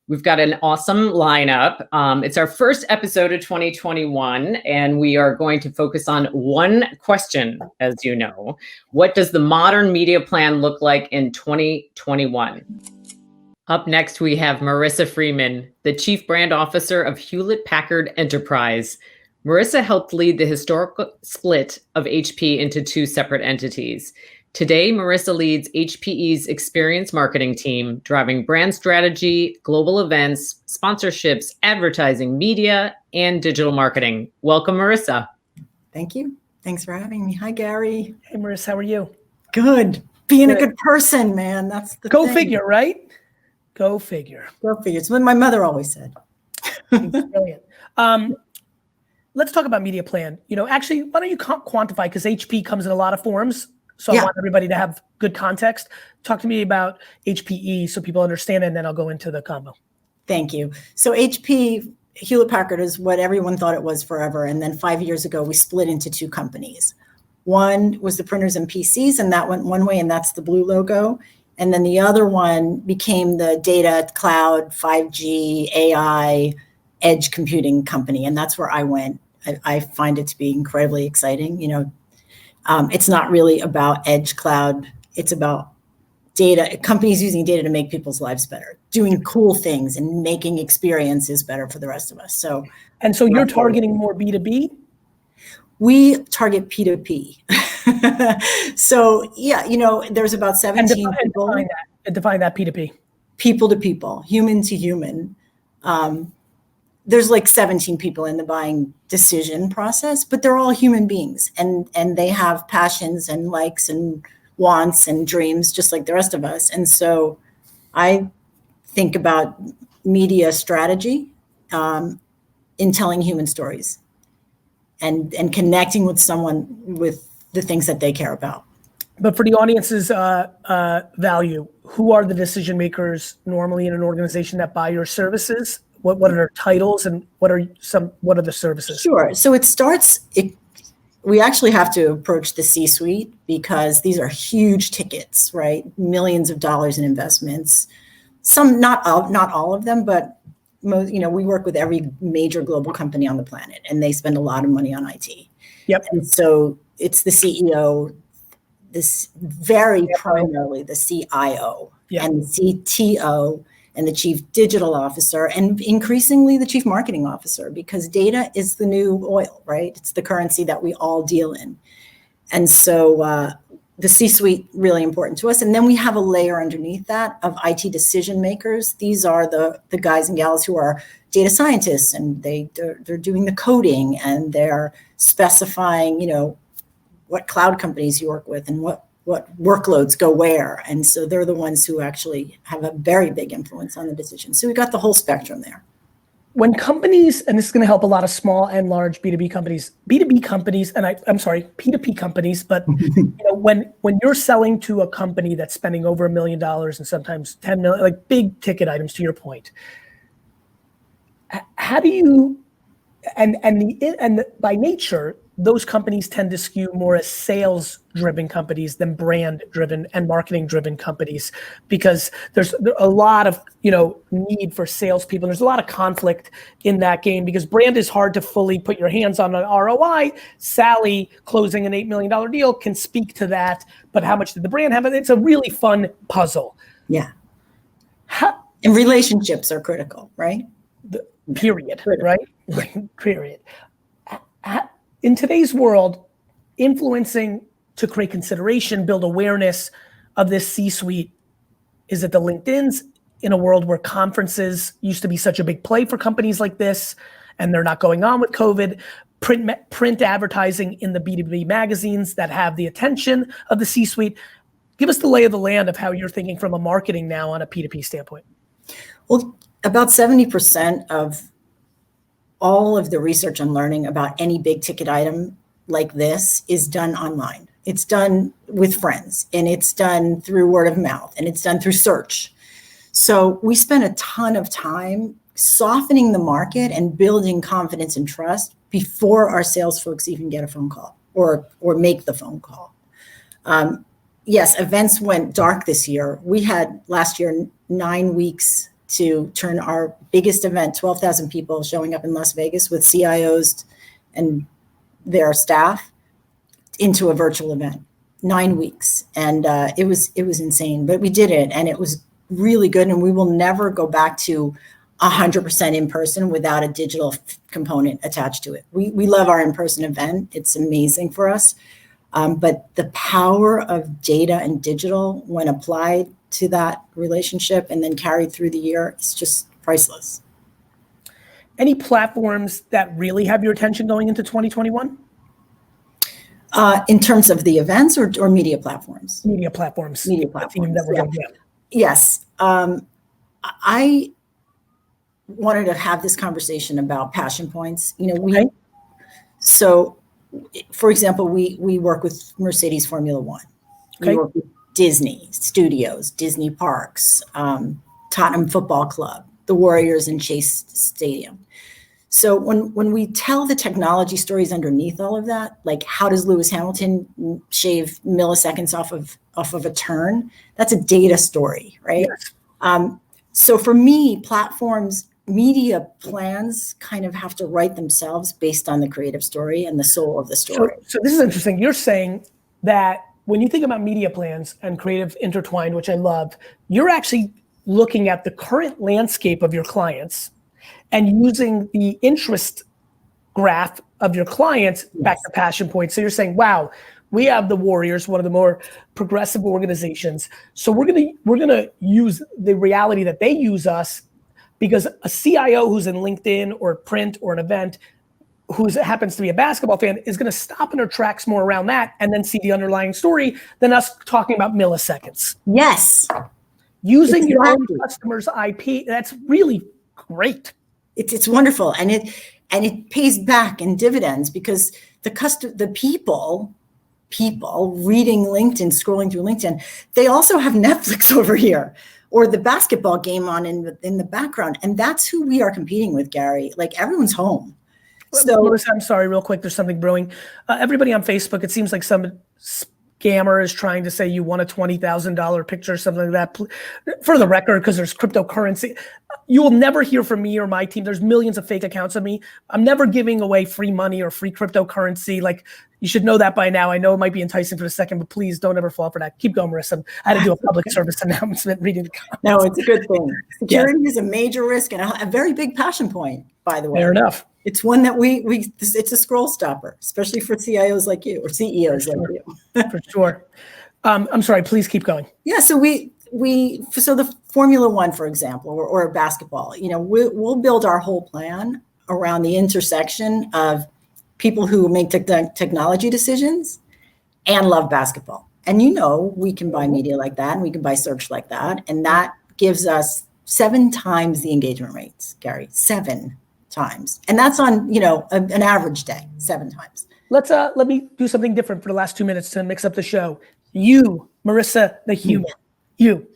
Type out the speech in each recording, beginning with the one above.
We've got an awesome lineup. It's our first episode of 2021, and we are going to focus on one question, as you know. What does the modern media plan look like in 2021? Up next, we have Marissa Freeman, the Chief Brand Officer of Hewlett-Packard Enterprise. Marissa helped lead the historical split of HP into two separate entities. Today, Marissa leads HPE's experience marketing team, driving brand strategy, global events, sponsorships, advertising, media, and digital marketing. Welcome, Marissa. Thank you. Thanks for having me. Hi, Gary. Hey, Marissa, how are you? Good. Being a good person, man. That's the Go thing. figure, right? Go figure. Go figure. It's what my mother always said. Brilliant. Let's talk about media plan. Actually, why don't you quantify, because HP comes in a lot of forms. So I want everybody to have good context. Talk to me about HPE so people understand it, and then I'll go into the combo. Thank you. So HP, Hewlett-Packard is what everyone thought it was forever. And then 5 years ago, we split into two companies. One was the printers and PCs, and that went one way, and that's the blue logo. And then the other one became the data, cloud, 5G, AI, edge computing company. And that's where I went. I find it to be incredibly exciting. It's not really about edge cloud. It's about data, companies using data to make people's lives better, doing cool things and making experiences better for the rest of us. So you're targeting more B2B? We target P2P. So there's about 17 people. Define that P2P. People to people, human to human. There's like 17 people in the buying decision process, but they're all human beings, and they have passions and likes and wants and dreams just like the rest of us. And so I think about media strategy in telling human stories and connecting with someone with the things that they care about. But for the audience's value, who are the decision makers normally in an organization that buy your services? What are their titles, and what are the services? Sure. So we actually have to approach the C-suite because these are huge tickets, right? Millions of dollars in investments. Some, not all of them, but most, we work with every major global company on the planet, and they spend a lot of money on IT. Yep. And so it's the CEO, primarily the CIO, and the CTO, and the chief digital officer, and increasingly the chief marketing officer, because data is the new oil, right? It's the currency that we all deal in. And so the C-suite, really important to us. And then we have a layer underneath that of IT decision makers. These are the guys and gals who are data scientists, and they're doing the coding, and they're specifying, what cloud companies you work with and what workloads go where. And so they're the ones who actually have a very big influence on the decision. So we got the whole spectrum there. When companies, and this is going to help a lot of small and large B2B companies, and I'm sorry, P2P companies, but when you're selling to a company that's spending over $1 million and sometimes 10 million, like big ticket items, to your point, how do you, and by nature, those companies tend to skew more as sales-driven companies than brand-driven and marketing-driven companies, because there's a lot of need for salespeople. There's a lot of conflict in that game because brand is hard to fully put your hands on an ROI. Sally closing an $8 million deal can speak to that, but how much did the brand have? It's a really fun puzzle. Yeah. And relationships are critical, right? Period. Right? Period. In today's world, influencing to create consideration, build awareness of this C-suite, is it the LinkedIn's in a world where conferences used to be such a big play for companies like this, and they're not going on with COVID, print advertising in the B2B magazines that have the attention of the C-suite? Give us the lay of the land of how you're thinking from a marketing now on a P2P standpoint. Well, about 70% of all of the research and learning about any big ticket item like this is done online. It's done with friends, and it's done through word of mouth, and it's done through search. So we spend a ton of time softening the market and building confidence and trust before our sales folks even get a phone call or make the phone call. Yes, events went dark this year. We had last year 9 weeks to turn our biggest event, 12,000 people showing up in Las Vegas with CIOs and their staff, into a virtual event. 9 weeks. And it was insane, but we did it, and it was really good. And we will never go back to 100% in person without a digital component attached to it. We love our in-person event. It's amazing for us. But the power of data and digital, when applied to that relationship and then carried through the year, is just priceless. Any platforms that really have your attention going into 2021? In terms of the events or media platforms? Media platforms. Media platforms. Yeah. Yes. I wanted to have this conversation about passion points. So, for example, we work with Mercedes Formula One. Okay. We work with Disney Studios, Disney Parks, Tottenham Football Club, the Warriors in Chase Stadium. So when we tell the technology stories underneath all of that, like how does Lewis Hamilton shave milliseconds off of a turn? That's a data story, right? Yes. So for me, platforms, media plans kind of have to write themselves based on the creative story and the soul of the story. So this is interesting. You're saying that when you think about media plans and creative intertwined, which I love, you're actually looking at the current landscape of your clients and using the interest graph of your clients back to passion points. So you're saying, wow, we have the Warriors, one of the more progressive organizations. So we're gonna use the reality that they use us, because a CIO who's in LinkedIn or print or an event who happens to be a basketball fan is going to stop in her tracks more around that and then see the underlying story than us talking about milliseconds. Yes. Using your own customer's IP, that's really great. It's wonderful, and it pays back in dividends, because the people reading LinkedIn, scrolling through LinkedIn, they also have Netflix over here, or the basketball game on in the background, and that's who we are competing with, Gary. Like, everyone's home. So, Marissa, I'm sorry, real quick. There's something brewing. Everybody on Facebook, it seems like some scammer is trying to say you won a $20,000 picture or something like that. For the record, because there's cryptocurrency, you will never hear from me or my team. There's millions of fake accounts of me. I'm never giving away free money or free cryptocurrency. Like, you should know that by now. I know it might be enticing for a second, but please don't ever fall for that. Keep going, Marissa. I had to do a public service announcement reading the comments. No, it's a good thing. Security is a major risk and a very big passion point, by the way. Fair enough. It's one that it's a scroll stopper, especially for CIOs like you or CEOs like you. For sure. I'm sorry, please keep going. Yeah, so so the Formula One, for example, or basketball, we'll build our whole plan around the intersection of people who make technology decisions and love basketball. And we can buy media like that, and we can buy search like that, and that gives us 7 times the engagement rates, Gary. 7 times, and that's on an average day, 7 times. Let me do something different for the last 2 minutes to mix up the show. You, Marissa, the human. You,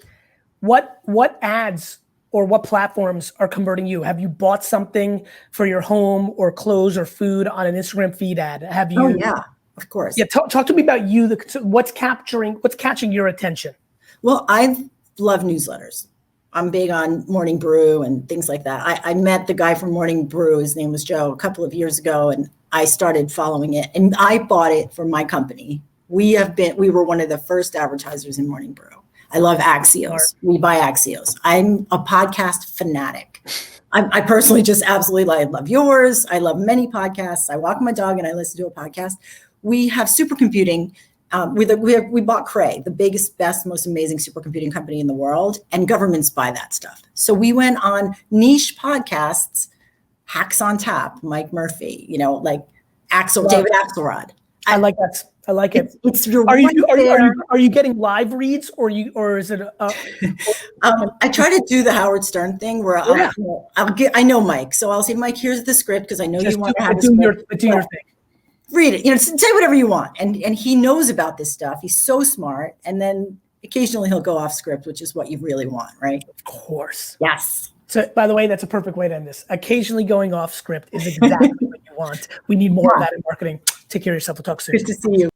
what ads or what platforms are converting you? Have you bought something for your home or clothes or food on an Instagram feed ad? Have you? Oh yeah, of course. Yeah, talk to me about you. What's catching your attention? Well, I love newsletters. I'm big on Morning Brew and things like that. I met the guy from Morning Brew, his name was Joe, a couple of years ago, and I started following it, and I bought it for my company. We were one of the first advertisers in Morning Brew. I love Axios. We buy Axios. I'm a podcast fanatic. I personally just absolutely I love yours. I love many podcasts. I walk my dog and I listen to a podcast. We have supercomputing. We bought Cray, the biggest, best, most amazing supercomputing company in the world, and governments buy that stuff. So we went on niche podcasts, Hacks on Tap, Mike Murphy, like David Axelrod. I like that. I like it. It's are you getting live reads or is it? I try to do the Howard Stern thing where I know Mike, so I'll say, Mike, here's the script because I know you want to have do your thing. Read it, say whatever you want. And he knows about this stuff. He's so smart. And then occasionally he'll go off script, which is what you really want, right? Of course. Yes. So by the way, that's a perfect way to end this. Occasionally going off script is exactly what you want. We need more of that in marketing. Take care of yourself. We'll talk soon. Good to see you.